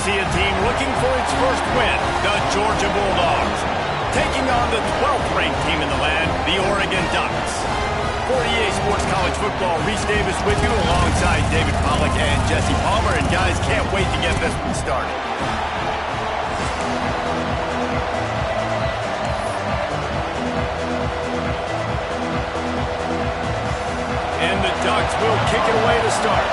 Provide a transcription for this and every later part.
see a team looking for its first win, the Georgia Bulldogs, taking on the 12th ranked team in the land, the Oregon Ducks. For EA Sports College Football, Reese Davis with you alongside David Pollack and Jesse Palmer. And guys, can't wait to get this one started. And the Ducks will kick it away to start.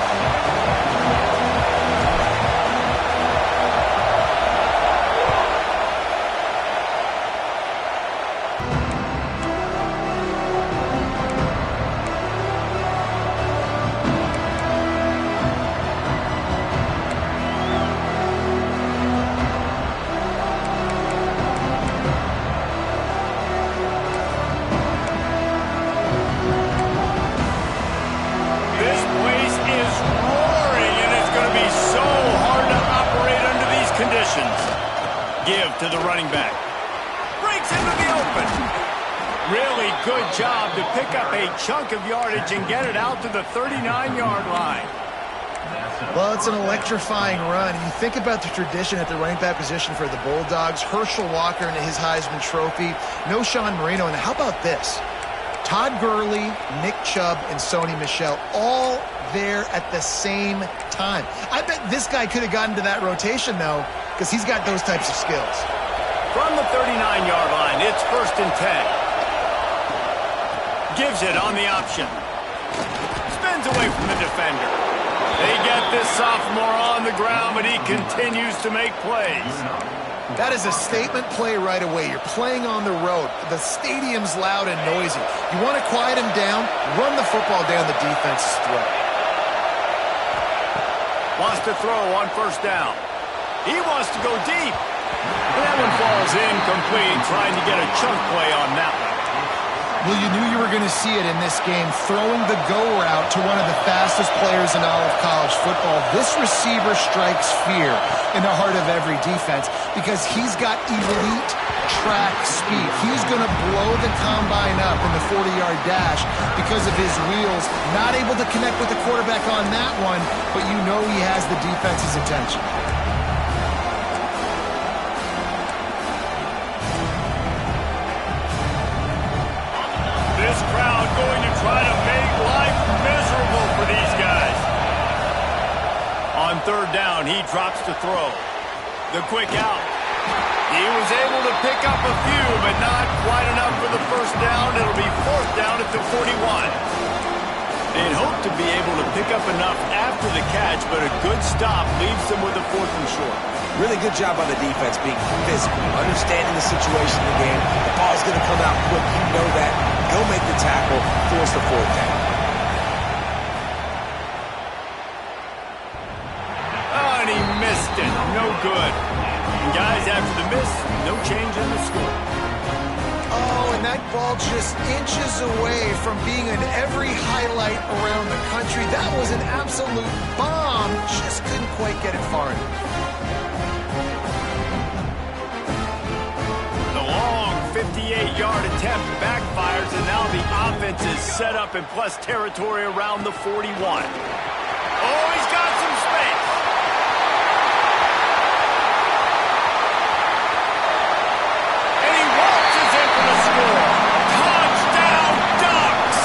Give to the running back. Breaks into the open. Really good job to pick up a chunk of yardage and get it out to the 39-yard line. Well, it's an electrifying run. You think about the tradition at the running back position for the Bulldogs. Herschel Walker and his Heisman Trophy. No Sean Marino. And how about this? Todd Gurley, Nick Chubb, and Sony Michel all there at the same time. I bet this guy could have gotten to that rotation, though, because he's got those types of skills. From the 39-yard line, it's 1st and 10. Gives it on the option. Spins away from the defender. They get this sophomore on the ground, but he continues to make plays. That is a statement play right away. You're playing on the road. The stadium's loud and noisy. You want to quiet him down, run the football down the defense's throat. Wants to throw on 1st down. He wants to go deep. And that one falls incomplete, trying to get a chunk play on that one. Well, you knew you were going to see it in this game, throwing the go route to one of the fastest players in all of college football. This receiver strikes fear in the heart of every defense because he's got elite track speed. He's going to blow the combine up in the 40-yard dash because of his wheels. Not able to connect with the quarterback on that one, but you know he has the defense's attention. This crowd going to try to make life miserable for these guys. On 3rd down, he drops to throw. The quick out. He was able to pick up a few, but not quite enough for the 1st down. It'll be 4th down at the 41. They'd hope to be able to pick up enough after the catch, but a good stop leaves them with a 4th and short. Really good job on the defense being physical, understanding the situation in the game. The ball's going to come out quick. You know that. Go make the tackle, force the 4th down. Oh, and he missed it. No good. And guys, after the miss, no change in the score. Oh, and that ball just inches away from being in every highlight around the country. That was an absolute bomb. Just couldn't quite get it far enough. The long 58-yard attempt backfires, and now the offense is set up in plus territory around the 41. Oh, he's got some space. And he waltzes in for the score. Touchdown, Ducks!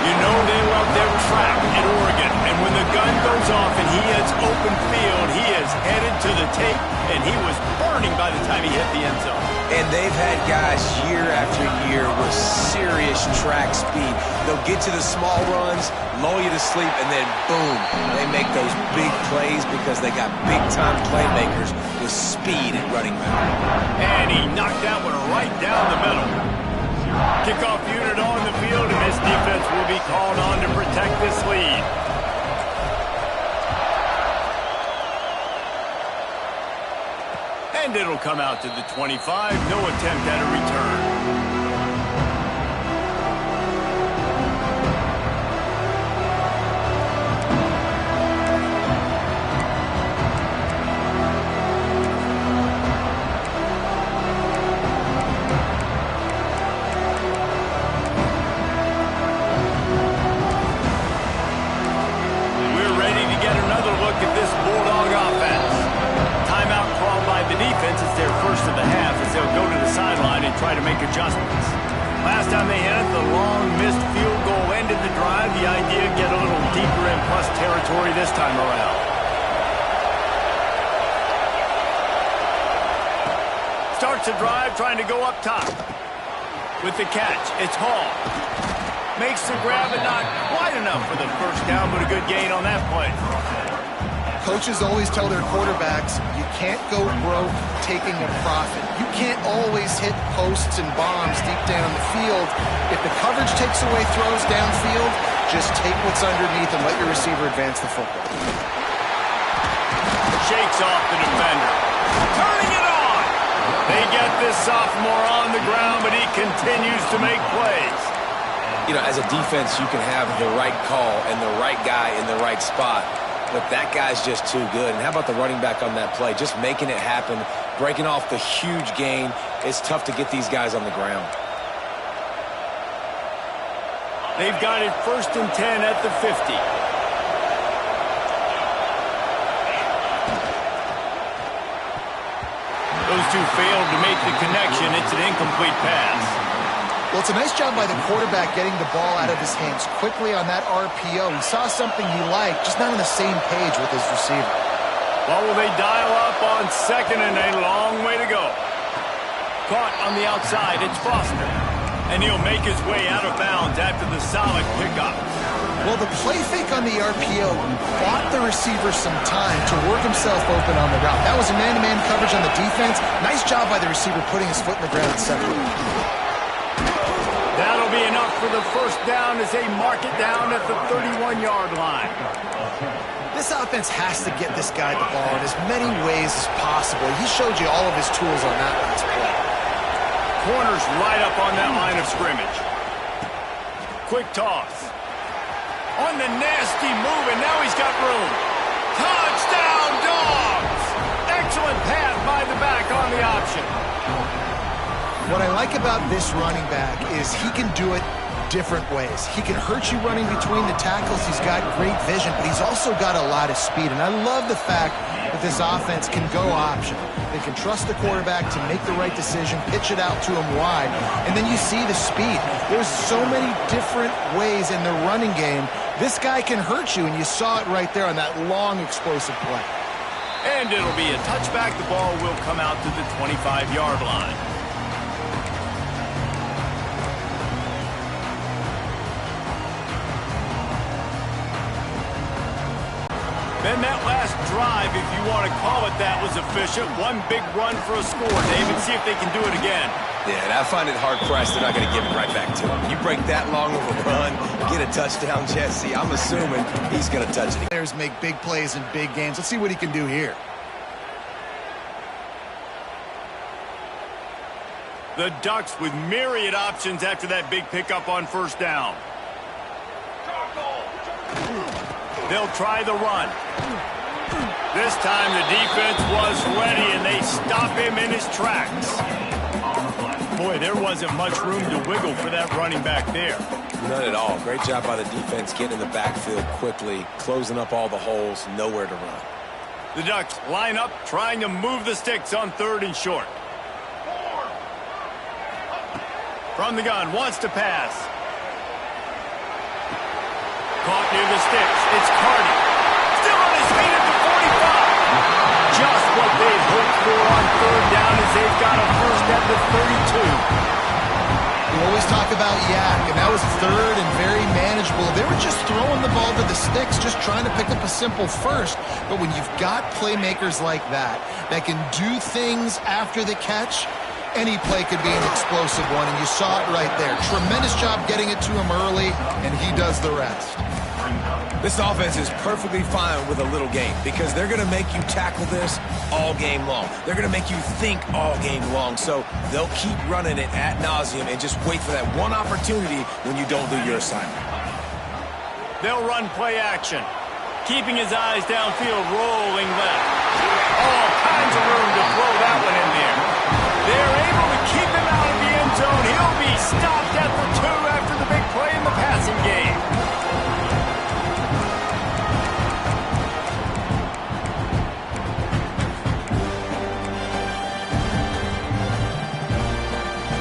You know they love their track at Oregon, and when the gun goes off and he hits open field, he is headed to the tape, and he was burning by the time he hit the end zone. And they've had guys year after year with serious track speed. They'll get to the small runs, lull you to sleep, and then boom, they make those big plays because they got big-time playmakers with speed at running back. And he knocked that one right down the middle. Kickoff unit on the field, and this defense will be called on to protect this lead. And it'll come out to the 25. No attempt at a return. We're ready to get another look at this Bulldog offense. to make adjustments. Last time they had it, the long missed field goal ended the drive. The idea, get a little deeper in plus territory this time around. Starts the drive trying to go up top. With the catch, it's Hall. Makes the grab and not quite enough for the first down, but a good gain on that play. Coaches always tell their quarterbacks, you can't go broke taking a profit. You can't always hit posts and bombs deep down the field. If the coverage takes away throws downfield, just take what's underneath and let your receiver advance the football. Shakes off the defender. Turning it on! They get this sophomore on the ground, but he continues to make plays. You know, as a defense, you can have the right call and the right guy in the right spot, but that guy's just too good. And how about the running back on that play? Just making it happen, breaking off the huge gain. It's tough to get these guys on the ground. They've got it 1st and 10 at the 50. Those two failed to make the connection. It's an incomplete pass. Well, it's a nice job by the quarterback getting the ball out of his hands quickly on that RPO. He saw something he liked, just not on the same page with his receiver. Well, will they dial up on 2nd and a long way to go? Caught on the outside, it's Foster. And he'll make his way out of bounds after the solid pickup. Well, the play fake on the RPO bought the receiver some time to work himself open on the route. That was a man-to-man coverage on the defense. Nice job by the receiver putting his foot in the ground and separating. That'll be enough for the first down as they mark it down at the 31-yard line. This offense has to get this guy the ball in as many ways as possible. He showed you all of his tools on that last play. Corners right up on that line of scrimmage. Quick toss. On the nasty move, and now he's got room. Touchdown, Dogs! Excellent pass by the back on the option. What I like about this running back is he can do it different ways. He can hurt you running between the tackles. He's got great vision, but he's also got a lot of speed. And I love the fact that this offense can go option. They can trust the quarterback to make the right decision, pitch it out to him wide, and then you see the speed. There's so many different ways in the running game. This guy can hurt you, and you saw it right there on that long, explosive play. And it'll be a touchback. The ball will come out to the 25-yard line. Then that last drive, if you want to call it that, was efficient. One big run for a score, David. See if they can do it again. Yeah, and I find it hard-pressed they're not going to give it right back to him. You break that long of a run, get a touchdown, Jesse, I'm assuming he's going to touch it. Players make big plays in big games. Let's see what he can do here. The Ducks with myriad options after that big pickup on first down. They'll try the run. This time the defense was ready, and they stop him in his tracks. Boy, there wasn't much room to wiggle for that running back there. None at all. Great job by the defense getting in the backfield quickly, closing up all the holes, nowhere to run. The Ducks line up, trying to move the sticks on 3rd and short. From the gun, wants to pass. Caught near the sticks. It's Cardi. Still on his feet at the 45. Just what they've hoped for on 3rd down as they've got a first at the 32. We always talk about yak, and that was 3rd and very manageable. They were just throwing the ball to the sticks, just trying to pick up a simple first. But when you've got playmakers like that can do things after the catch, any play could be an explosive one, and you saw it right there. Tremendous job getting it to him early, and he does the rest. This offense is perfectly fine with a little game because they're going to make you tackle this all game long. They're going to make you think all game long, so they'll keep running it ad nauseum and just wait for that one opportunity when you don't do your assignment. They'll run play action, keeping his eyes downfield, rolling left. All kinds of room to throw that one in there. They're able to keep him out of the end zone. He'll be stopped at the 2 after the big play in the passing game.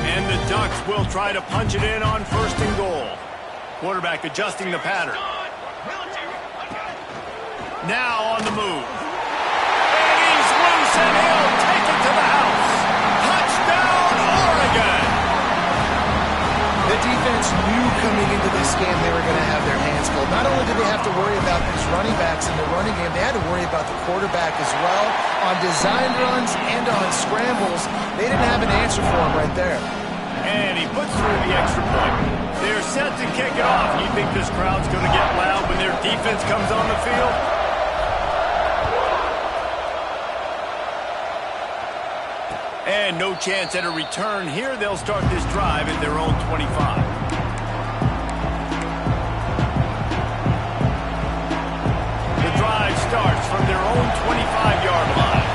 And the Ducks will try to punch it in on 1st and goal. Quarterback adjusting the pattern. Now on the move. And he's loose, and he'll take it to the house. Touchdown, Oregon! The defense knew coming into this game they were going to have their hands full. Not only did they have to worry about these running backs in the running game, they had to worry about the quarterback as well. On design runs and on scrambles, they didn't have an answer for him right there. And he puts through the extra point. They're set to kick it off. You think this crowd's going to get loud when their defense comes on the field? And no chance at a return here. They'll start this drive at their own 25. The drive starts from their own 25-yard line.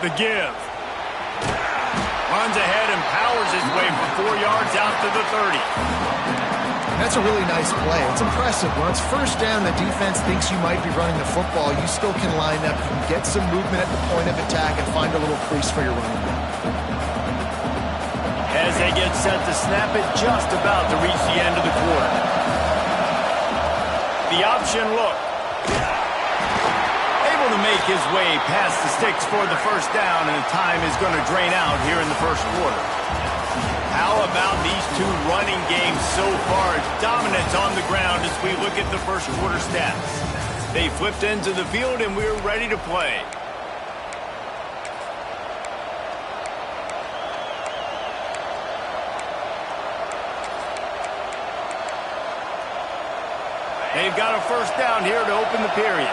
The give. Runs ahead and powers his way for 4 yards out to the 30. That's a really nice play. It's impressive. When it's 1st down, the defense thinks you might be running the football. You still can line up. You can get some movement at the point of attack and find a little crease for your running back. As they get set to snap it, just about to reach the end of the quarter. The option look. Able to make his way past the sticks for the 1st down, and the time is going to drain out here in the 1st quarter. How about these two running games so far? Dominance on the ground as we look at the 1st quarter stats. They flipped into the field, and we're ready to play. They've got a 1st down here to open the period.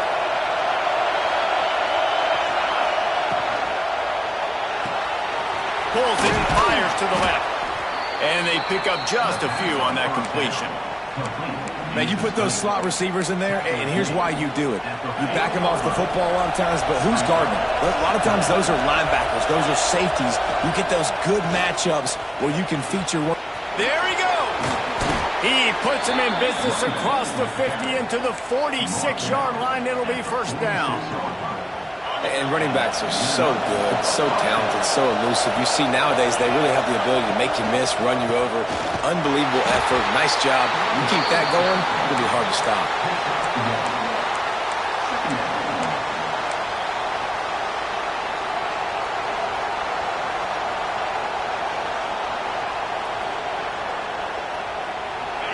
Pulls it and fires to the left. And they pick up just a few on that completion. Man, you put those slot receivers in there, and here's why you do it. You back them off the football a lot of times, but who's guarding them? A lot of times those are linebackers. Those are safeties. You get those good matchups where you can feature one. There he goes. He puts him in business across the 50 into the 46-yard line. It'll be 1st down. And running backs are so good, so talented, so elusive. You see nowadays they really have the ability to make you miss, run you over. Unbelievable effort. Nice job. You keep that going, it'll be hard to stop.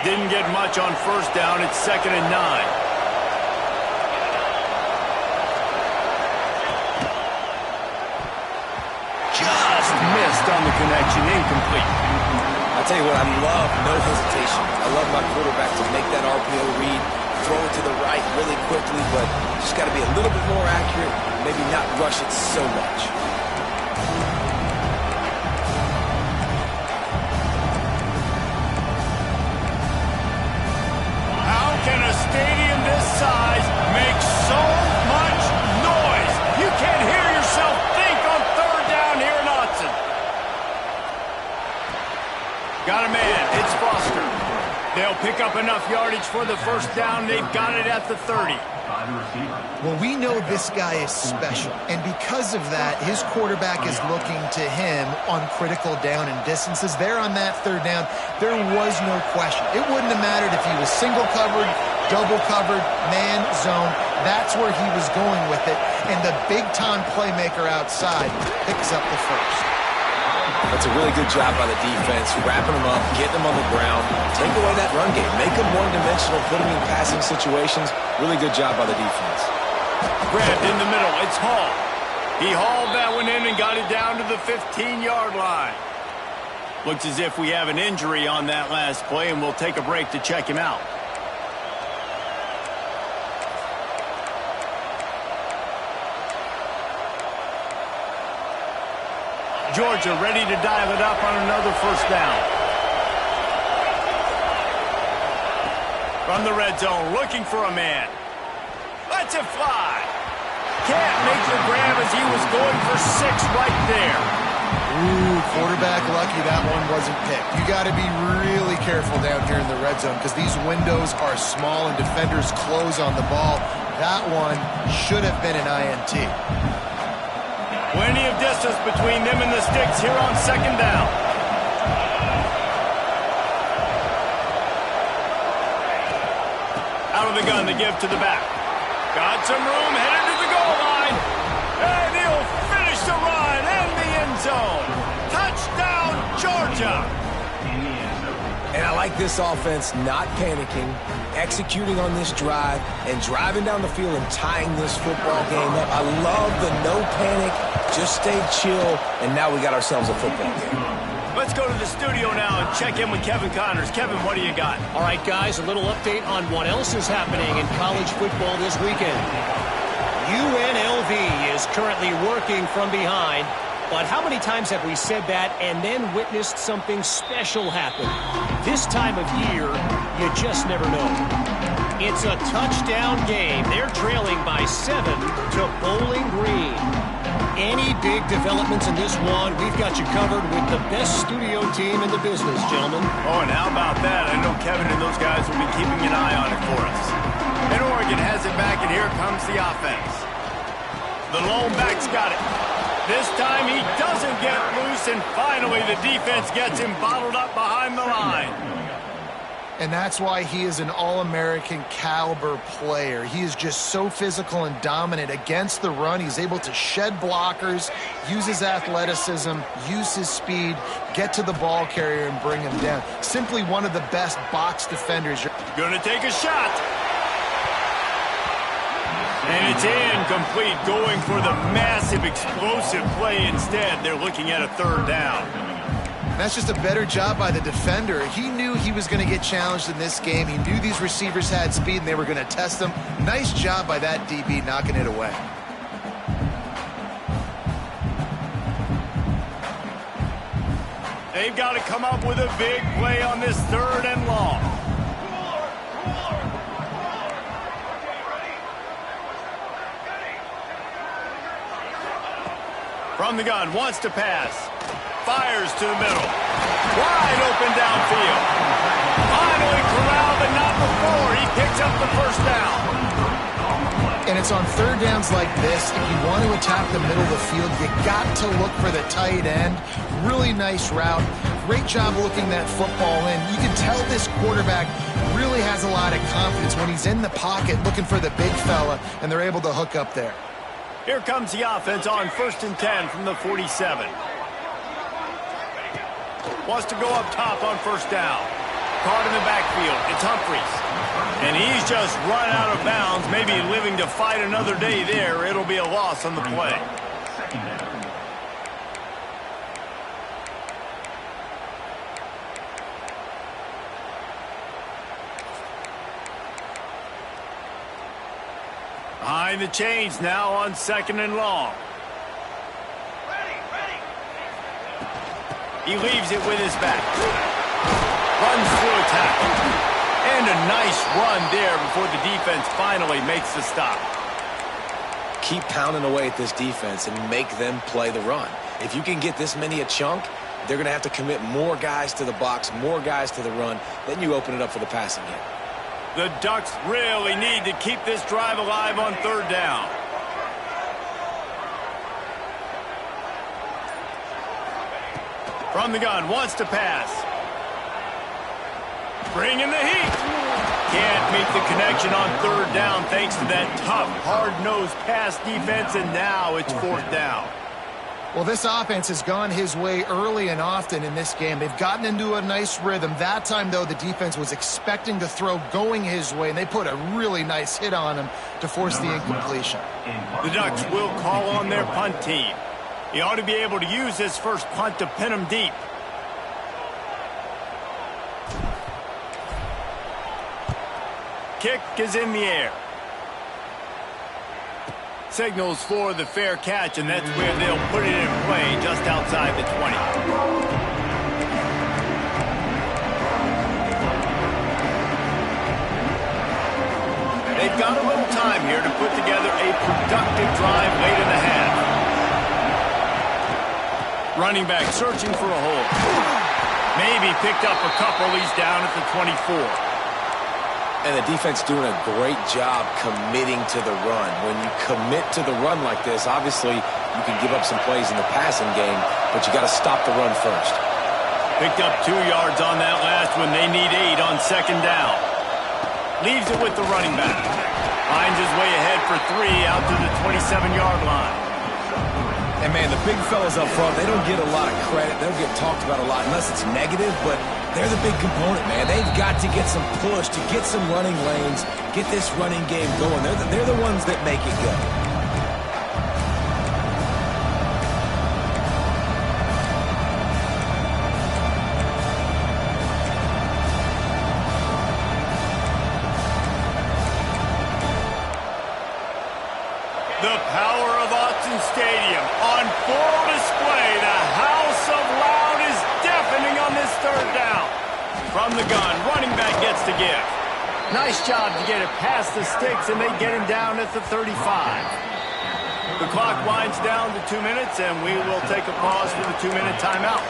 Didn't get much on 1st down. It's 2nd and 9. Missed on the connection, incomplete. I'll tell you what, I love no hesitation. I love my quarterback to make that RPO read, throw it to the right really quickly, but just got to be a little bit more accurate, maybe not rush it so much. How can a stadium this size make so much noise? You can't hear yourself think on 3rd down here in Autzen. Got a man. It's Foster. They'll pick up enough yardage for the 1st down. They've got it at the 30. Well, we know this guy is special, and because of that, his quarterback is looking to him on critical down and distances. There on that 3rd down, there was no question. It wouldn't have mattered if he was single covered, double covered, man, zone. That's where he was going with it, and the big-time playmaker outside picks up the 1st. That's a really good job by the defense, wrapping them up, getting them on the ground, take away that run game, make them one-dimensional, put them in passing situations. Really good job by the defense. Grabbed in the middle. It's Hall. He hauled that one in and got it down to the 15-yard line. Looks as if we have an injury on that last play, and we'll take a break to check him out. Georgia ready to dial it up on another 1st down. From the red zone, looking for a man. Lets it fly. Can't make the grab as he was going for 6 right there. Ooh, quarterback lucky that one wasn't picked. You got to be really careful down here in the red zone because these windows are small and defenders close on the ball. That one should have been an INT. Plenty of distance between them and the sticks here on second down. Out of the gun to give to the back. Got some room, headed to the goal line. And he'll finish the run in the end zone. Touchdown, Georgia. And I like this offense not panicking, executing on this drive, and driving down the field and tying this football game up. I love the no panic, just stay chill, and now we got ourselves a football game. Let's go to the studio now and check in with Kevin Connors. Kevin, what do you got? All right, guys, a little update on what else is happening in college football this weekend. UNLV is currently working from behind, but how many times have we said that and then witnessed something special happen? This time of year, you just never know. It's a touchdown game. They're trailing by 7 to Bowling Green. Any big developments in this one, we've got you covered with the best studio team in the business, gentlemen. Oh, and how about that? I know Kevin and those guys will be keeping an eye on it for us. And Oregon has it back, and here comes the offense. The lone back's got it. This time he doesn't get loose, and finally the defense gets him bottled up behind the line. And that's why he is an All-American caliber player. He is just so physical and dominant against the run. He's able to shed blockers, use his athleticism, use his speed, get to the ball carrier and bring him down. Simply one of the best box defenders. Gonna take a shot. And it's incomplete, going for the massive explosive play instead. They're looking at a third down. That's just a better job by the defender. He knew he was going to get challenged in this game. He knew these receivers had speed and they were going to test him. Nice job by that DB knocking it away. They've got to come up with a big play on this third and long. From the gun, wants to pass. Fires to the middle. Wide open downfield. Finally corralled, but not before. He picks up the first down. And it's on third downs like this. If you want to attack the middle of the field, you got to look for the tight end. Really nice route. Great job looking that football in. You can tell this quarterback really has a lot of confidence when he's in the pocket looking for the big fella, and they're able to hook up there. Here comes the offense on 1st and 10 from the 47. Wants to go up top on first down. Caught in the backfield. It's Humphries. And he's just run out of bounds, maybe living to fight another day there. It'll be a loss on the play. Behind the chains now on 2nd and long. He leaves it with his back. Runs through a tackle. And a nice run there before the defense finally makes the stop. Keep pounding away at this defense and make them play the run. If you can get this many a chunk, they're going to have to commit more guys to the box, more guys to the run. Then you open it up for the passing game. The Ducks really need to keep this drive alive on third down. From the gun, wants to pass. Bringing the heat. Can't make the connection on third down thanks to that tough, hard-nosed pass defense, and now it's 4th down. Well, this offense has gone his way early and often in this game. They've gotten into a nice rhythm. That time, though, the defense was expecting to throw going his way, and they put a really nice hit on him to force the incompletion. The Ducks will call on their punt team. He ought to be able to use this first punt to pin him deep. Kick is in the air. Signals for the fair catch, and that's where they'll put it in play just outside the 20. They've got a little time here to put together a productive drive late in the half. Running back searching for a hole. Maybe picked up a couple. He's down at the 24. And the defense doing a great job committing to the run. When you commit to the run like this, obviously you can give up some plays in the passing game, but you got to stop the run first. Picked up 2 yards on that last one. They need 8 on second down. Leaves it with the running back. Finds his way ahead for 3 out to the 27-yard line. And, man, the big fellas up front, they don't get a lot of credit. They don't get talked about a lot unless it's negative, but they're the big component, man. They've got to get some push, to get some running lanes, get this running game going. They're the ones that make it go. The power of Autzen Stadium on full display. The house of loud is deafening on this third down. From the gun, running back gets to give. Nice job to get it past the sticks, and they get him down at the 35. The clock winds down to 2 minutes, and we will take a pause for the 2-minute timeout.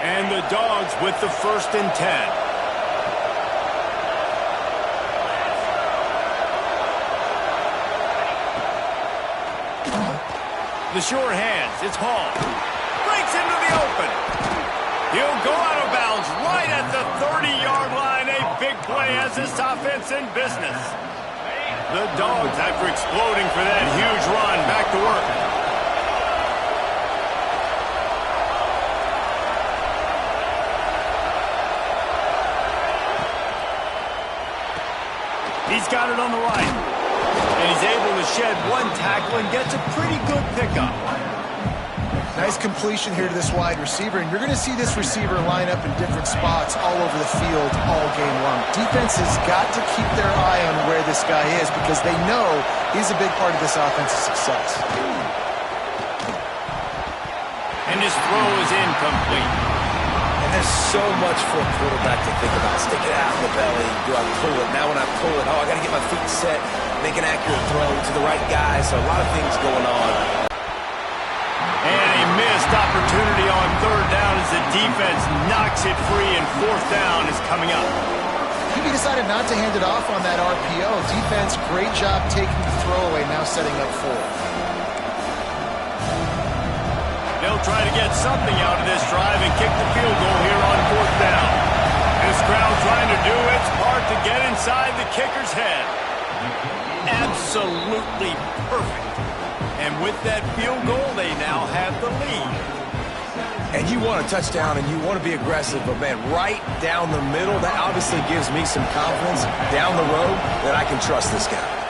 And the Dogs with the 1st and 10. The sure hands. It's Hall. Breaks into the open. He'll go out of bounds right at the 30-yard line. A big play has this offense in business. The Dogs, after exploding for that huge run, back to work. He's got it on the right. And he's able to shed 1 tackle and gets a pretty good pickup. Nice completion here to this wide receiver, and you're going to see this receiver line up in different spots all over the field all game long. Defense has got to keep their eye on where this guy is because they know he's a big part of this offense's success. And his throw is incomplete. There's so much for a quarterback to think about. Stick it out in the belly. Do I pull it? Now when I pull it, I got to get my feet set, make an accurate throw to the right guy. So a lot of things going on. And a missed opportunity on third down as the defense knocks it free, and 4th down is coming up. He decided not to hand it off on that RPO. Defense, great job taking the throwaway, now setting up 4. They'll try to get something out of this drive and kick the field goal here on 4th down. This crowd trying to do its part to get inside the kicker's head. Absolutely perfect. And with that field goal, they now have the lead. And you want a touchdown and you want to be aggressive, but man, right down the middle, that obviously gives me some confidence down the road that I can trust this guy.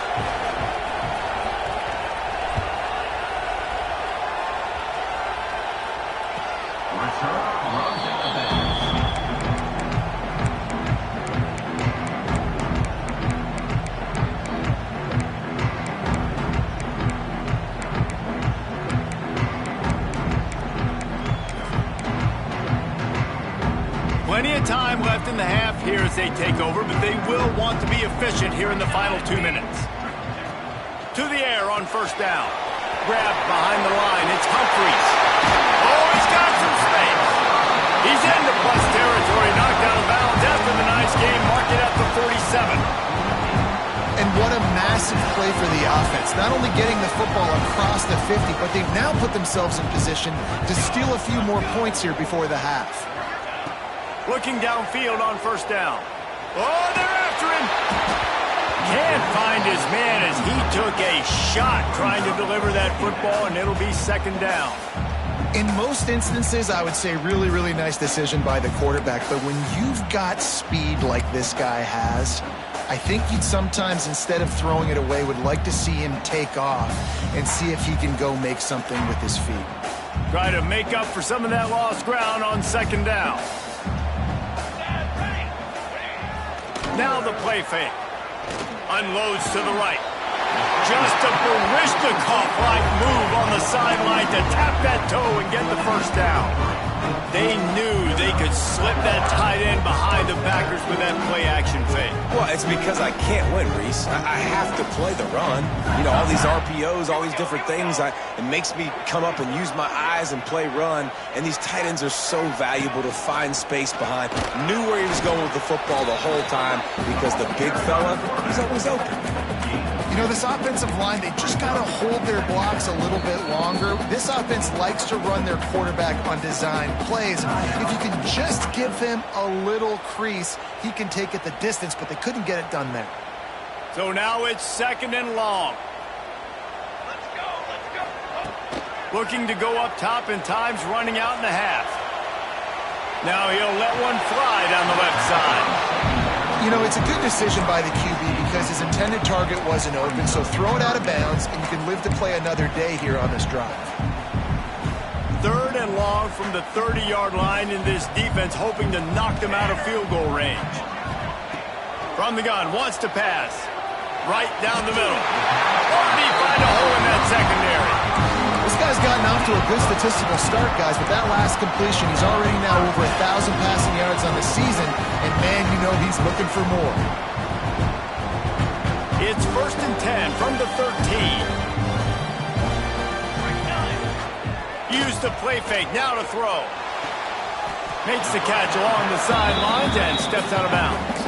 Plenty of time left in the half here as they take over, but they will want to be efficient here in the final 2 minutes. To the air on 1st down. Grabbed behind the line. It's Humphries. Oh, he's got some space. He's into plus territory. Knocked out of bounds after the nice game. Mark it at the 47. And what a massive play for the offense. Not only getting the football across the 50, but they've now put themselves in position to steal a few more points here before the half. Looking downfield on 1st down. Oh, they're after him. Can't find his man as he took a shot trying to deliver that football, and it'll be 2nd down. In most instances, I would say really, really nice decision by the quarterback. But when you've got speed like this guy has, I think you'd sometimes, instead of throwing it away, would like to see him take off and see if he can go make something with his feet. Try to make up for some of that lost ground on 2nd down. Now the play fake. Unloads to the right. Just a Baryshnikov-like move on the sideline to tap that toe and get the 1st down. They knew they could slip that tight end behind the backers with that play-action fake. Well, it's because I can't win, Reese. I have to play the run. You know, all these RPOs, all these different things, it makes me come up and use my eyes and play run. And these tight ends are so valuable to find space behind. Knew where he was going with the football the whole time because the big fella, he's always open. You know, this offensive line, they just got to hold their blocks a little bit longer. This offense likes to run their quarterback on design plays. If you can just give him a little crease, he can take it the distance, but they couldn't get it done there. So now it's 2nd and long. Let's go. Looking to go up top, and time's running out in the half. Now he'll let one fly down the left side. You know, it's a good decision by the QB because his intended target wasn't open, so throw it out of bounds, and you can live to play another day here on this drive. 3rd and long from the 30-yard line, in this defense hoping to knock them out of field goal range. From the gun, wants to pass. Right down the middle. Or did he find a hole in that secondary? This guy's gotten off to a good statistical start, guys. With that last completion, he's already now over 1,000 passing yards on the season, and man, you know he's looking for more. It's 1st and 10 from the 13. Use the play fake, now to throw. Makes the catch along the sidelines and steps out of bounds.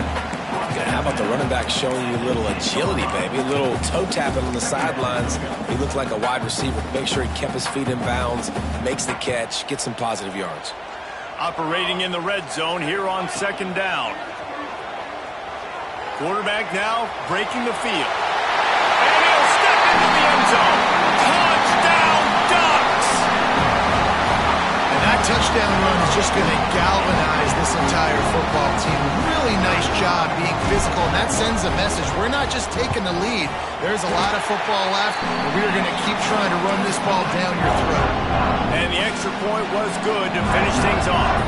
How about the running back showing you a little agility, baby? A little toe tapping on the sidelines. He looked like a wide receiver. Make sure he kept his feet in bounds, makes the catch, gets some positive yards. Operating in the red zone here on 2nd down. Quarterback now breaking the field. And he'll step into the end zone. Touchdown, Ducks! And that touchdown run is just going to galvanize this entire football team. Really nice job being physical, and that sends a message. We're not just taking the lead. There's a lot of football left, and we are going to keep trying to run this ball down your throat. And the extra point was good to finish things off.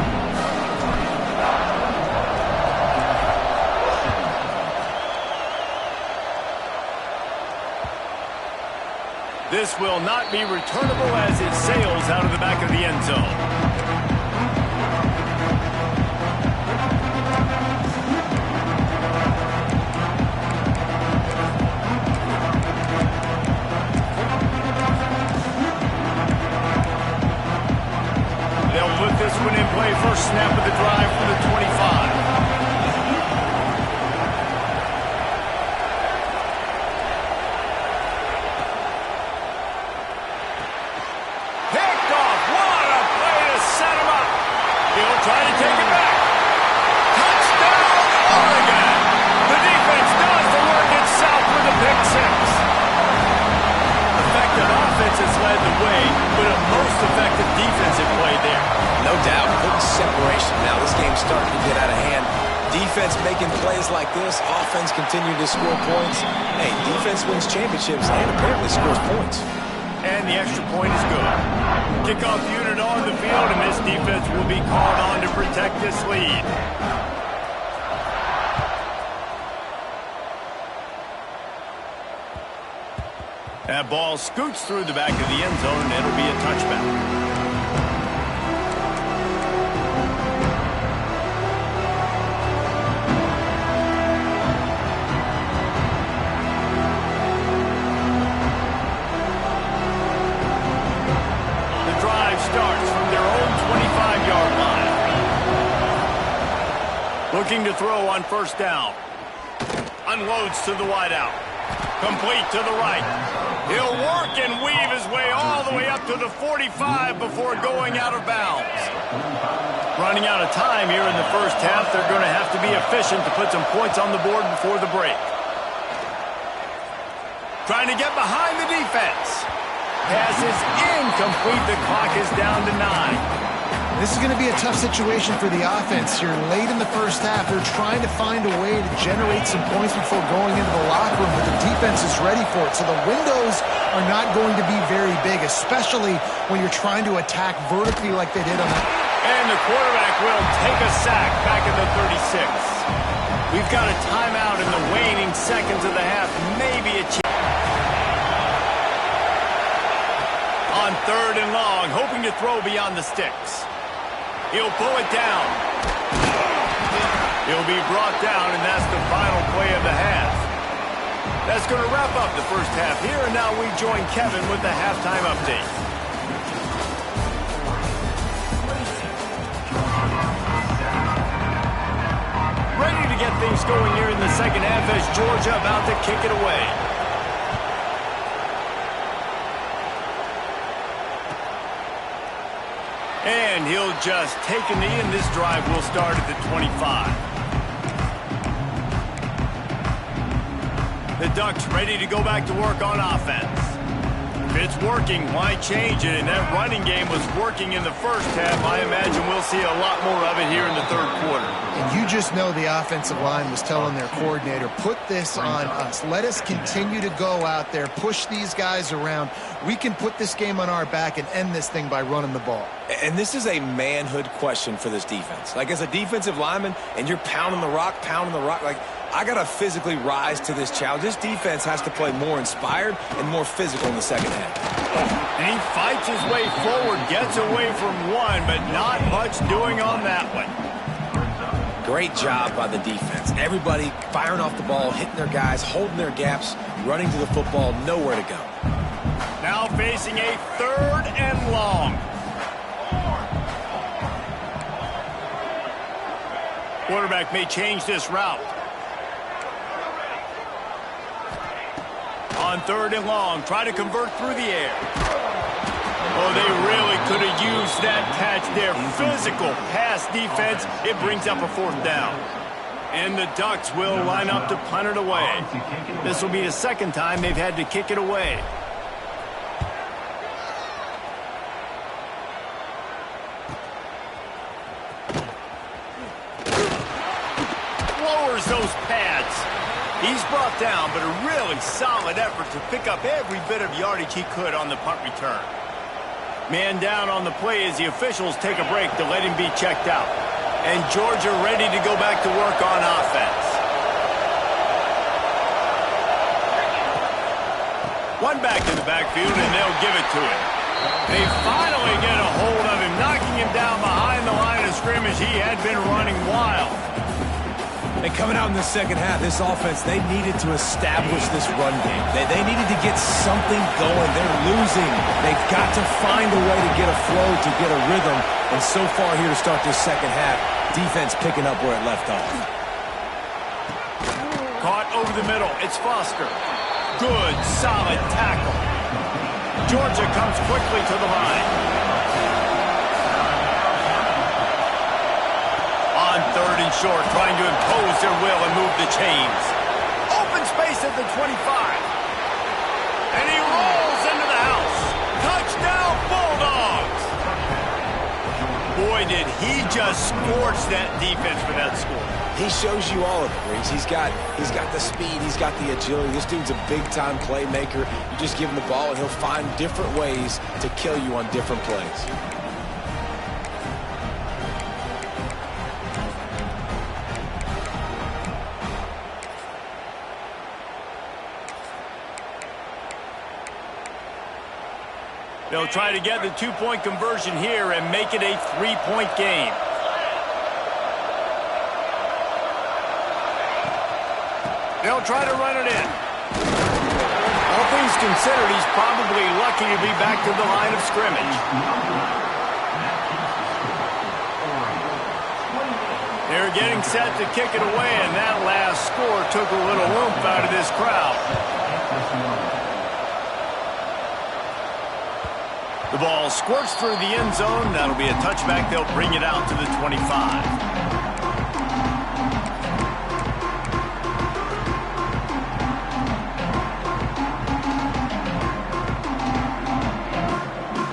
This will not be returnable as it sails out of the back of the end zone. They'll put this one in play. First snap of the drive from the 25. Try to take it back. Touchdown, Oregon. The defense does the work itself with a pick six. Effective offense has led the way, but a most effective defensive play there. No doubt. Good separation. Now this game's starting to get out of hand. Defense making plays like this. Offense continuing to score points. Hey, defense wins championships and apparently scores points. And the extra point is good. Kickoff unit on the field, and this defense will be called on to protect this lead. That ball scoots through the back of the end zone, and it'll be a touchback. Starts from their own 25-yard line. Looking to throw on 1st down. Unloads to the wideout. Complete to the right. He'll work and weave his way all the way up to the 45 before going out of bounds. Running out of time here in the first half. They're going to have to be efficient to put some points on the board before the break. Trying to get behind the defense. Pass is incomplete. The clock is down to 9. This is going to be a tough situation for the offense here. Late in the first half, they're trying to find a way to generate some points before going into the locker room, but the defense is ready for it. So the windows are not going to be very big, especially when you're trying to attack vertically like they did on that. And the quarterback will take a sack back at the 36. We've got a timeout in the waning seconds of the half. Maybe a chance. On 3rd and long, hoping to throw beyond the sticks. He'll pull it down. He'll be brought down, and that's the final play of the half. That's going to wrap up the first half here, and now we join Kevin with the halftime update. Ready to get things going here in the second half as Georgia about to kick it away. And he'll just take a knee, and this drive will start at the 25. The Ducks ready to go back to work on offense. If it's working, why change it? And that running game was working in the first half. I imagine we'll see a lot more of it here in the third quarter. And you just know the offensive line was telling their coordinator, put this on us. Let us continue to go out there, push these guys around. We can put this game on our back and end this thing by running the ball. And this is a manhood question for this defense. Like, as a defensive lineman, and you're pounding the rock, like, I got to physically rise to this challenge. This defense has to play more inspired and more physical in the second half. And he fights his way forward, gets away from one, but not much doing on that one. Great job by the defense. Everybody firing off the ball, hitting their guys, holding their gaps, running to the football, nowhere to go. Now facing a 3rd and long. Quarterback may change this route. On 3rd and long, try to convert through the air. Oh, they really could have used that catch there. Physical pass defense. It brings up a 4th down. And the Ducks will line up to punt it away. This will be the second time they've had to kick it away. Lowers those pads. He's brought down, but a really solid effort to pick up every bit of yardage he could on the punt return. Man down on the play as the officials take a break to let him be checked out. And Georgia ready to go back to work on offense. One back in the backfield, and they'll give it to him. They finally get a hold of him, knocking him down behind the line of scrimmage. He had been running wild. And coming out in the second half, this offense, they needed to establish this run game. They needed to get something going. They're losing. They've got to find a way to get a flow, to get a rhythm. And so far here to start this second half, defense picking up where it left off. Caught over the middle. It's Foster. Good, solid tackle. Georgia comes quickly to the line. On 3rd and short, trying to impose their will and move the chains. Open space at the 25. And he rolls into the house. Touchdown, Bulldogs! Boy, did he just scorch that defense for that score. He shows you all of it, Reese. He's got the speed, he's got the agility. This dude's a big-time playmaker. You just give him the ball, and he'll find different ways to kill you on different plays. They'll try to get the 2-point conversion here and make it a 3-point game. They'll try to run it in. All things considered, he's probably lucky to be back to the line of scrimmage. They're getting set to kick it away, and that last score took a little oomph out of this crowd. The ball squirts through the end zone. That'll be a touchback. They'll bring it out to the 25.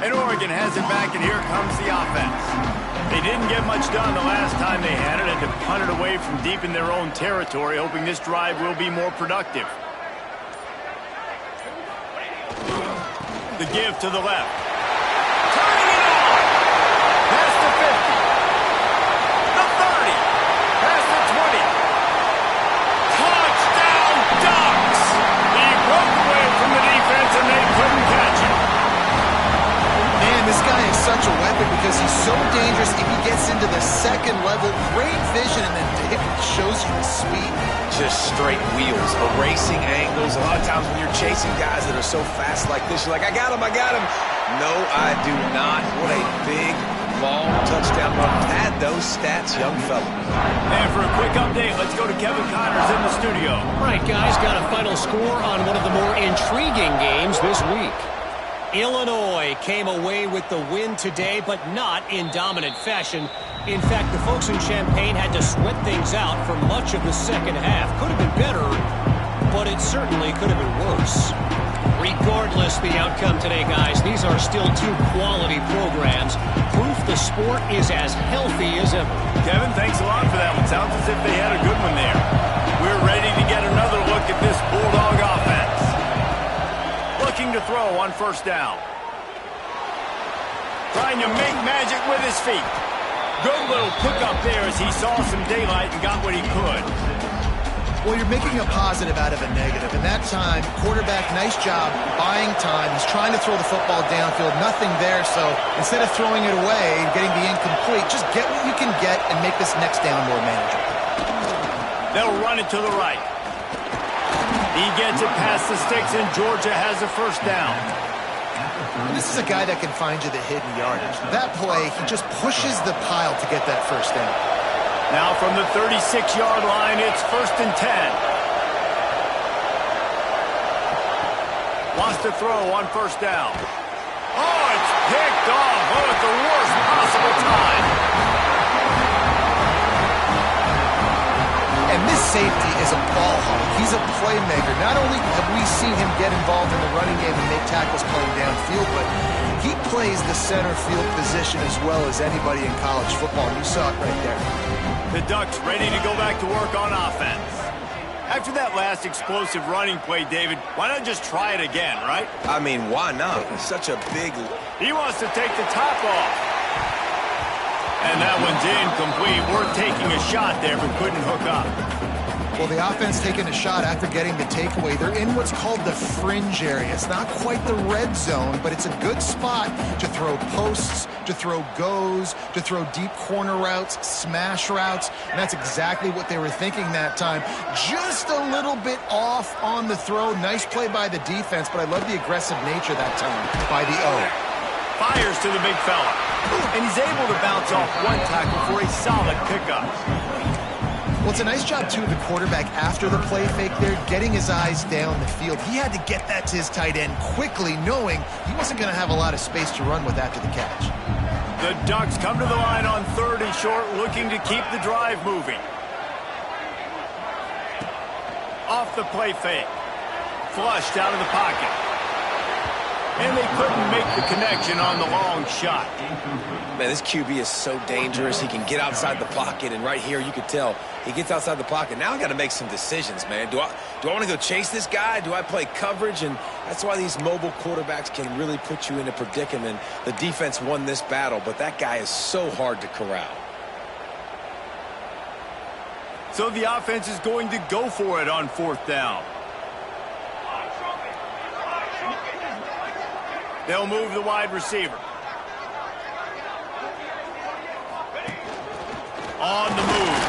And Oregon has it back, and here comes the offense. They didn't get much done the last time they had it, and to punt it away from deep in their own territory, hoping this drive will be more productive. The give to the left. And they couldn't catch it. Man, this guy is such a weapon because he's so dangerous if he gets into the second level. Great vision, and then David shows you the speed. Just straight wheels, erasing angles. A lot of times when you're chasing guys that are so fast like this, you're like, I got him, I got him. No, I do not. What a big, long touchdown run. Had those stats, young fella. And for a quick update, let's go to Kevin Connors in the studio. All right, guys, got a final score on one of the more intriguing games this week. Illinois came away with the win today, but not in dominant fashion. In fact, the folks in Champaign had to sweat things out for much of the second half. Could have been better, but it certainly could have been worse. Regardless the outcome today, guys, these are still two quality programs. Proof the sport is as healthy as ever. Kevin, thanks a lot for that one. Sounds as if they had a good one there. We're ready to get another look at this Bulldog offense. Looking to throw on first down. Trying to make magic with his feet. Good little pickup there as he saw some daylight and got what he could. Well, you're making a positive out of a negative. And that time, quarterback, nice job buying time. He's trying to throw the football downfield. Nothing there, so instead of throwing it away and getting the incomplete, just get what you can get and make this next down more manageable. They'll run it to the right. He gets it past the sticks, and Georgia has a first down. And this is a guy that can find you the hidden yardage. That play, he just pushes the pile to get that first down. Now from the 36-yard line, it's 1st and 10. Wants to throw on first down. Oh, it's picked off. Oh, at the worst possible time. And this safety is a ball hawk. He's a playmaker. Not only have we seen him get involved in the running game and make tackles playing downfield, but he plays the center field position as well as anybody in college football. And you saw it right there. The Ducks ready to go back to work on offense. After that last explosive running play, David, why not just try it again, right? I mean, why not? It's such a big... He wants to take the top off. And that one's incomplete. We're taking a shot there, but couldn't hook up. Well, the offense taking a shot after getting the takeaway. They're in what's called the fringe area. It's not quite the red zone, but it's a good spot to throw posts, to throw goes, to throw deep corner routes, smash routes, and that's exactly what they were thinking that time. Just a little bit off on the throw. Nice play by the defense, but I love the aggressive nature that time by the O. Fires to the big fella. And he's able to bounce off one tackle for a solid pickup. Well, it's a nice job, too, of the quarterback after the play fake there, getting his eyes down the field. He had to get that to his tight end quickly, knowing he wasn't going to have a lot of space to run with after the catch. The Ducks come to the line on 3rd and short, looking to keep the drive moving. Off the play fake. Flushed out of the pocket. And they couldn't make the connection on the long shot. Man, this QB is so dangerous. He can get outside the pocket, and right here you could tell he gets outside the pocket. Now I got to make some decisions, man. Do I want to go chase this guy? Do I play coverage? And that's why these mobile quarterbacks can really put you in a predicament. The defense won this battle, but that guy is so hard to corral. So the offense is going to go for it on 4th down. They'll move the wide receiver. On the move.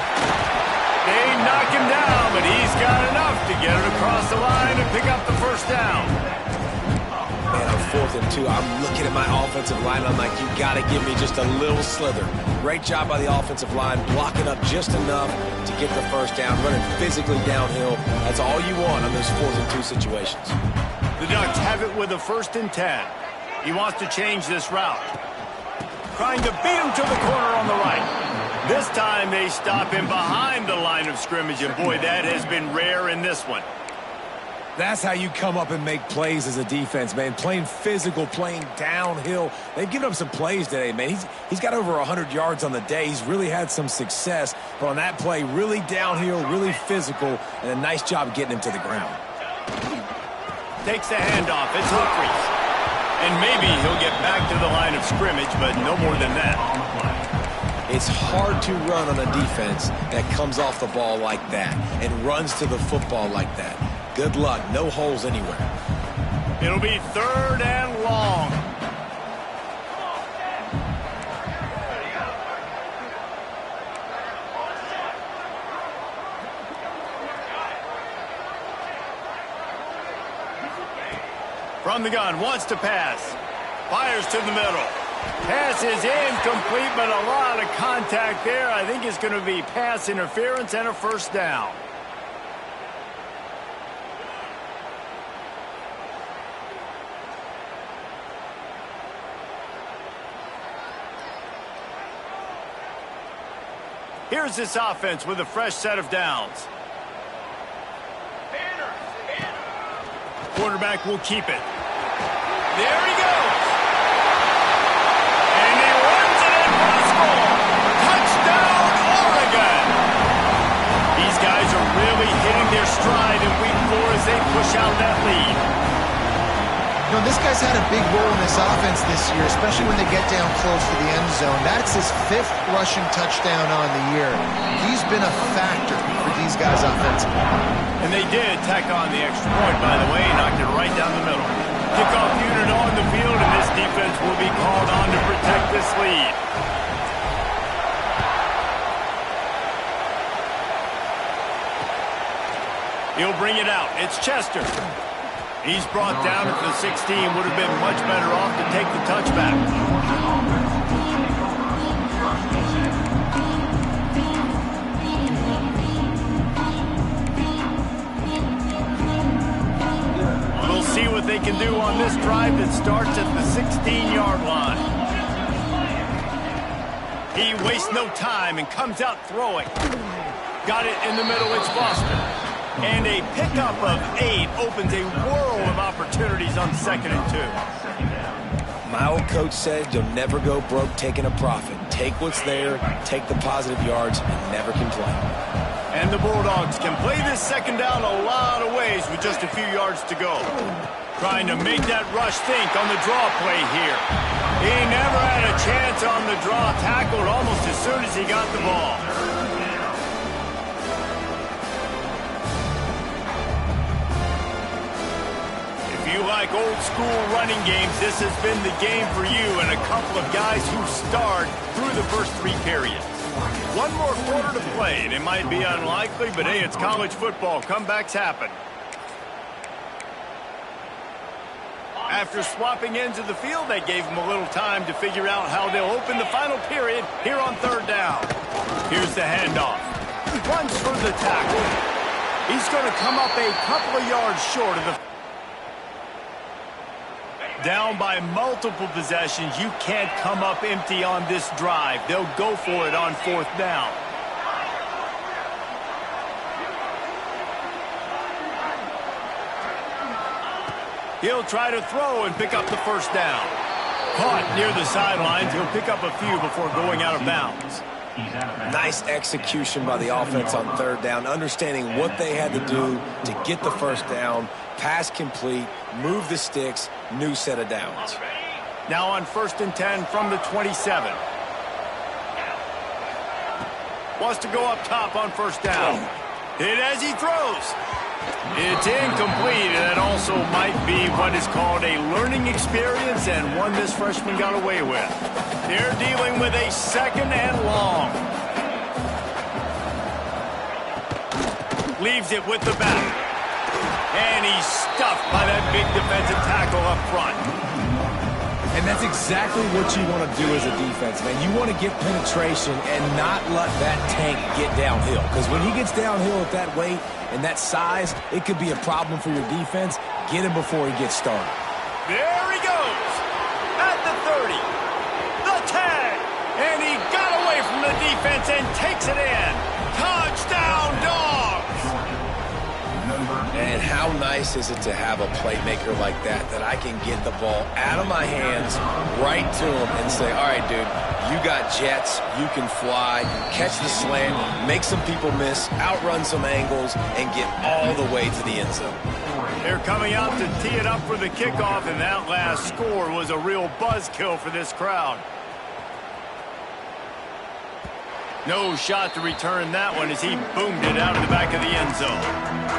They knock him down, but he's got enough to get it across the line and pick up the first down. Man, on 4th and 2, I'm looking at my offensive line. I'm like, you got to give me just a little slither. Great job by the offensive line, blocking up just enough to get the first down, running physically downhill. That's all you want on those 4th and 2 situations. The Ducks have it with a 1st and 10. He wants to change this route. Trying to beat him to the corner on the right. This time they stop him behind the line of scrimmage, and boy, that has been rare in this one. That's how you come up and make plays as a defense, man. Playing physical, playing downhill. They've given up some plays today, man. He's got over 100 yards on the day. He's really had some success. But on that play, really downhill, really physical, and a nice job getting him to the ground. Takes the handoff. It's Humphries. And maybe he'll get back to the line of scrimmage, but no more than that. It's hard to run on a defense that comes off the ball like that and runs to the football like that. Good luck. No holes anywhere. It'll be 3rd and long. From the gun, wants to pass. Fires to the middle. Pass is incomplete, but a lot of contact there. I think it's going to be pass interference and a first down. Here's this offense with a fresh set of downs. Quarterback will keep it. There he goes. And he runs it in for a score. Touchdown, Oregon. These guys are really hitting their stride in week 4 as they push out that lead. You know, this guy's had a big role in this offense this year, especially when they get down close to the end zone. That's his 5th rushing touchdown on the year. He's been a factor for these guys offensively. And they did tack on the extra point, by the way, knocked it right down the middle. Kickoff unit on the field, and this defense will be called on to protect this lead. He'll bring it out. It's Chester. He's brought down at the 16. Would have been much better off to take the touchback. We'll see what they can do on this drive that starts at the 16-yard line. He wastes no time and comes out throwing. Got it in the middle. It's Foster. And a pickup of 8 opens a world of opportunities on 2nd and 2. My old coach said you'll never go broke taking a profit. Take what's there, take the positive yards, and never complain. And the Bulldogs can play this 2nd down a lot of ways with just a few yards to go. Trying to make that rush think on the draw play here. He never had a chance on the draw, tackled almost as soon as he got the ball. If you like old school running games, this has been the game for you and a couple of guys who starred through the first 3 periods. One more quarter to play, and it might be unlikely, but hey, it's college football. Comebacks happen. After swapping ends of the field, they gave them a little time to figure out how they'll open the final period here on 3rd down. Here's the handoff. Runs for the tackle. He's going to come up a couple of yards short of the... Down by multiple possessions, you can't come up empty on this drive. They'll go for it on 4th down. He'll try to throw and pick up the first down. Caught near the sidelines. He'll pick up a few before going out of bounds. Nice execution by the offense on 3rd down, understanding what they had to do to get the first down, pass complete, move the sticks, new set of downs. Now on 1st and 10 from the 27. Wants to go up top on 1st down. Hit as he throws. It's incomplete, and that also might be what is called a learning experience and one this freshman got away with. They're dealing with a 2nd and long. Leaves it with the back. And he's stuffed by that big defensive tackle up front. And that's exactly what you want to do as a defense, man. You want to get penetration and not let that tank get downhill. Because when he gets downhill at that weight and that size, it could be a problem for your defense. Get him before he gets started. There he goes. At the 30. The tag. And he got away from the defense and takes it in. Touchdown, Dogs. And how nice is it to have a playmaker like that I can get the ball out of my hands, right to him, and say, all right, dude, you got jets, you can fly, catch the slant, make some people miss, outrun some angles, and get all the way to the end zone. They're coming out to tee it up for the kickoff, and that last score was a real buzzkill for this crowd. No shot to return that one as he boomed it out of the back of the end zone.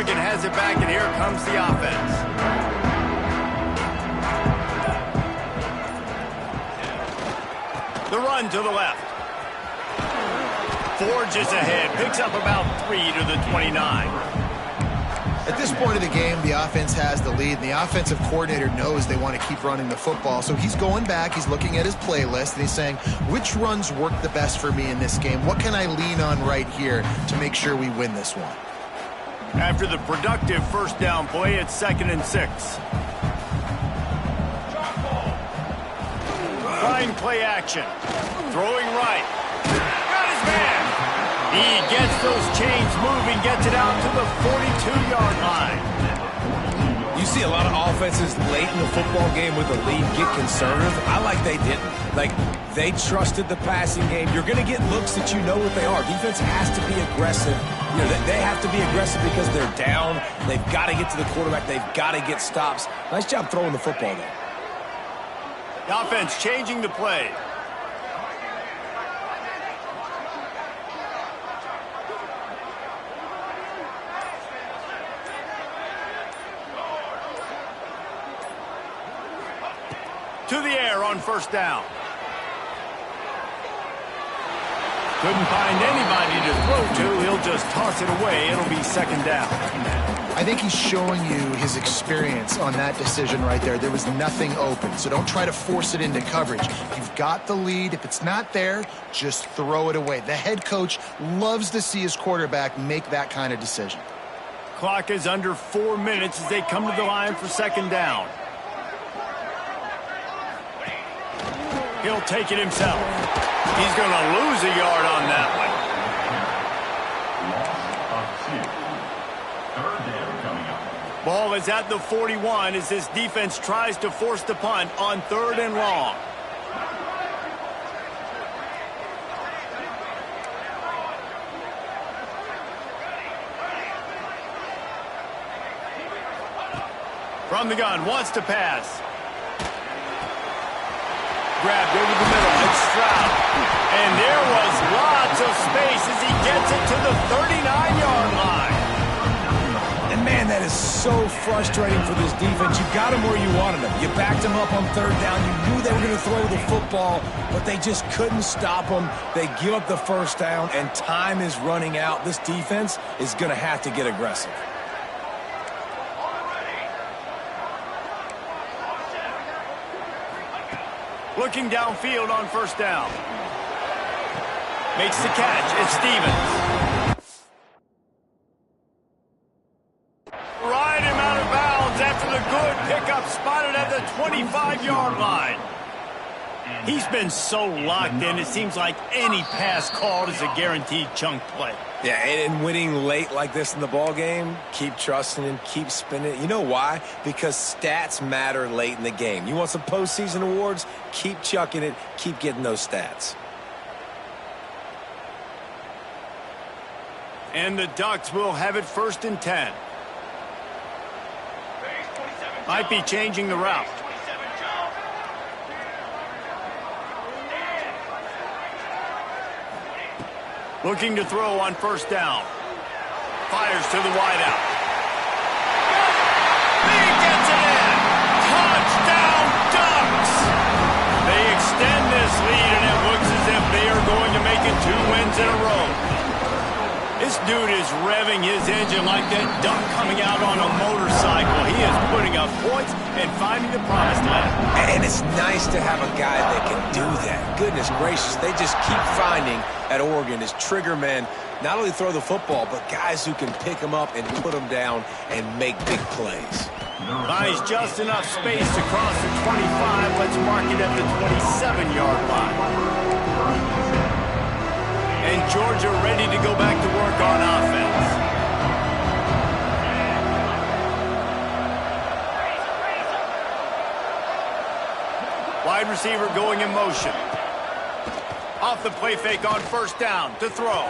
Has it back, and here comes the offense. Run to the left. Forges ahead. Picks up about 3 to the 29. At this point of the game, the offense has the lead, and the offensive coordinator knows they want to keep running the football. So he's going back, he's looking at his playlist, and he's saying, which runs work the best for me in this game? What can I lean on right here to make sure we win this one? After the productive first down play, it's 2nd and 6. Trying play action. Throwing right. Got his man. He gets those chains moving, gets it out to the 42-yard line. You see a lot of offenses late in the football game with the lead get conservative. I like they didn't. Like, they trusted the passing game. You're going to get looks that you know what they are. Defense has to be aggressive. You know, they have to be aggressive because they're down. They've got to get to the quarterback. They've got to get stops. Nice job throwing the football, though. The offense changing the play. To the air on first down. Couldn't find anybody to throw to. He'll just toss it away. It'll be 2nd down. I think he's showing you his experience on that decision right there. There was nothing open, so don't try to force it into coverage. You've got the lead. If it's not there, just throw it away. The head coach loves to see his quarterback make that kind of decision. Clock is under 4 minutes as they come to the line for 2nd down. He'll take it himself. He's going to lose a yard on that one. Ball is at the 41 as this defense tries to force the punt on 3rd and long. From the gun, wants to pass. Grabbed over the middle, it's Stroud. And there was lots of space as he gets it to the 39-yard line. And, man, that is so frustrating for this defense. You got them where you wanted them. You backed them up on 3rd down. You knew they were going to throw the football, but they just couldn't stop them. They give up the first down, and time is running out. This defense is going to have to get aggressive. Looking downfield on first down. Makes the catch. It's Stevens. Right him out of bounds after the good pickup, spotted at the 25-yard line. He's been so locked in, it seems like any pass called is a guaranteed chunk play. Yeah, and winning late like this in the ball game, keep trusting him, keep spinning it. You know why? Because stats matter late in the game. You want some postseason awards? Keep chucking it, keep getting those stats. And the Ducks will have it 1st and 10. Might be changing the route. Looking to throw on first down. Fires to the wideout. He gets it in. Touchdown, Ducks! They extend this lead, and it looks as if they are going to make it 2 wins in a row. This dude is revving his engine like that duck coming out on a motorcycle. He is putting up points and finding the promised land. And it's nice to have a guy that can do that. Goodness gracious, they just keep finding at Oregon is trigger men, not only throw the football, but guys who can pick them up and put them down and make big plays. Buys just enough space to cross the 25. Let's mark it at the 27-yard line. And Georgia ready to go back to work on offense. Wide receiver going in motion. Off the play fake on first down to throw.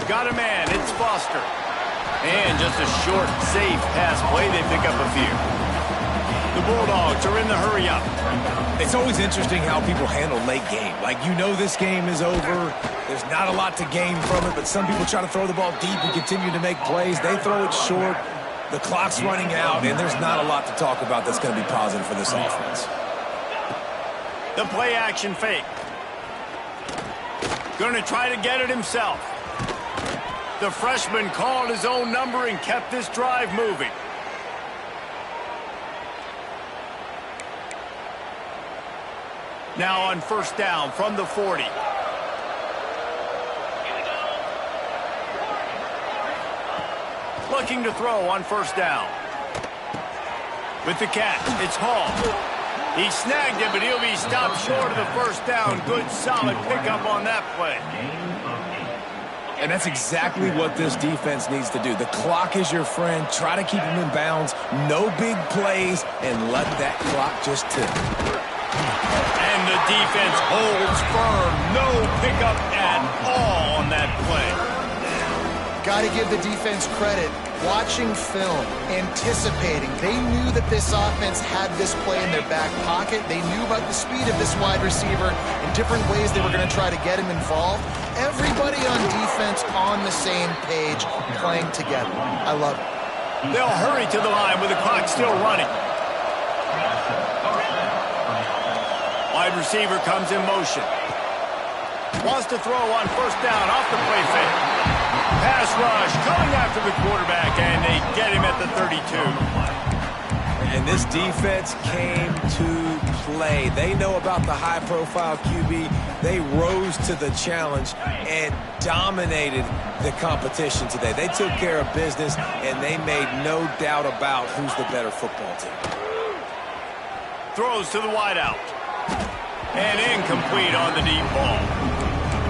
Got a man, it's Foster. And just a short, safe pass play, they pick up a few. The Bulldogs are in the hurry-up. It's always interesting how people handle late game. Like, you know this game is over. There's not a lot to gain from it, but some people try to throw the ball deep and continue to make plays. They throw it short. The clock's running out, and there's not a lot to talk about that's going to be positive for this offense. The play-action fake. Going to try to get it himself. The freshman called his own number and kept this drive moving. Now on first down from the 40. Looking to throw on first down. With the catch, it's Hall. He snagged it, but he'll be stopped short of the first down. Good, solid pickup on that play. And that's exactly what this defense needs to do. The clock is your friend. Try to keep him in bounds. No big plays, and let that clock just tick. And the defense holds firm. No pickup at all on that play. Got to give the defense credit. Watching film, anticipating. They knew that this offense had this play in their back pocket. They knew about the speed of this wide receiver and different ways they were going to try to get him involved. Everybody on defense on the same page, playing together. I love it. They'll hurry to the line with the clock still running. Wide receiver comes in motion. Wants to throw on first down off the play fake. Pass rush coming after the quarterback, and they get him at the 32. And this defense came to play. They know about the high-profile QB. They rose to the challenge and dominated the competition today. They took care of business, and they made no doubt about who's the better football team. Throws to the wideout. And incomplete on the deep ball.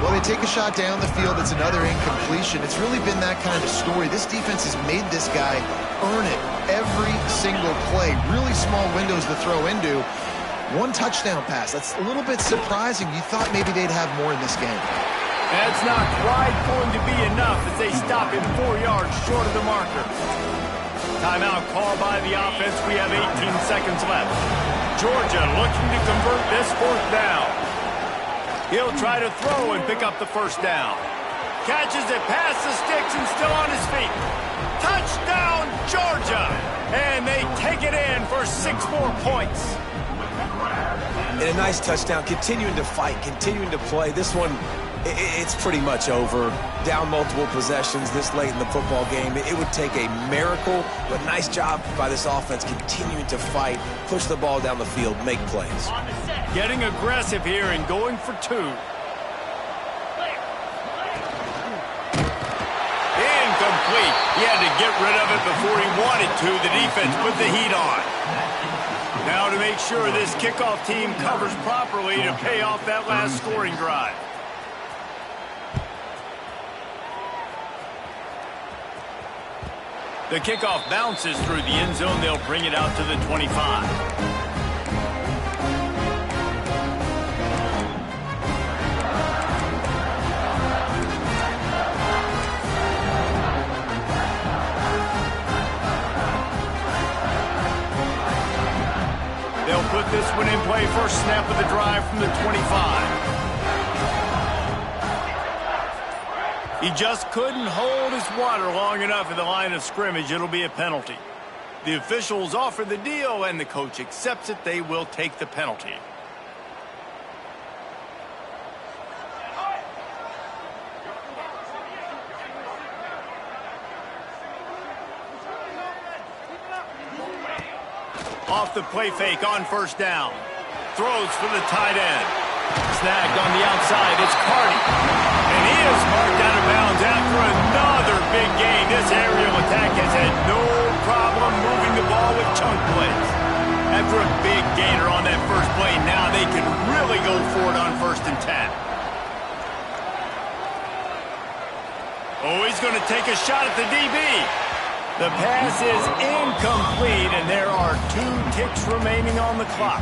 Well, they take a shot down the field. It's another incompletion. It's really been that kind of story. This defense has made this guy earn it every single play. Really small windows to throw into. One touchdown pass. That's a little bit surprising. You thought maybe they'd have more in this game. That's not quite going to be enough as they stop him 4 yards short of the marker. Timeout called by the offense. We have 18 seconds left. Georgia looking to convert this fourth down. He'll try to throw and pick up the first down. Catches it past the sticks and still on his feet. Touchdown, Georgia! And they take it in for 6 more points. And a nice touchdown, continuing to fight, continuing to play. This one, it's pretty much over. Down multiple possessions this late in the football game. It would take a miracle, but nice job by this offense continuing to fight, push the ball down the field, make plays. Getting aggressive here and going for 2. Incomplete. He had to get rid of it before he wanted to. The defense put the heat on. Now to make sure this kickoff team covers properly to pay off that last scoring drive. The kickoff bounces through the end zone. They'll bring it out to the 25. They'll put this one in play. First snap of the drive from the 25. He just couldn't hold his water long enough at the line of scrimmage. It'll be a penalty. The officials offer the deal, and the coach accepts it. They will take the penalty. Off the play fake on first down. Throws for the tight end. Snagged on the outside. It's Cardi. And he is marked out of bounds after another big gain. This aerial attack has had no problem moving the ball with chunk plays. After a big gainer on that first play, now they can really go for it on 1st and 10. Oh, he's going to take a shot at the DB. The pass is incomplete, and there are 2 ticks remaining on the clock.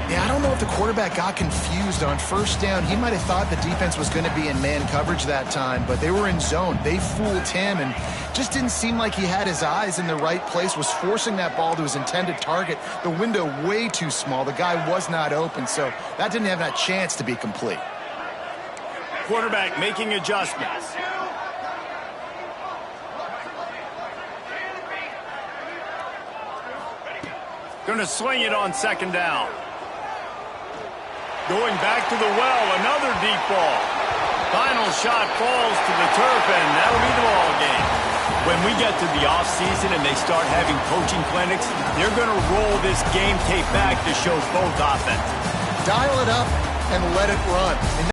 Yeah, I don't know if the quarterback got confused on first down. He might have thought the defense was going to be in man coverage that time, but they were in zone. They fooled him and just didn't seem like he had his eyes in the right place, was forcing that ball to his intended target. The window way too small. The guy was not open, so that didn't have that chance to be complete. Quarterback making adjustments. Going to sling it on 2nd down. Going back to the well, another deep ball. Final shot falls to the turf, and that'll be the ball game. When we get to the offseason and they start having coaching clinics, they're going to roll this game tape back to show both offenses. Dial it up and let it run. And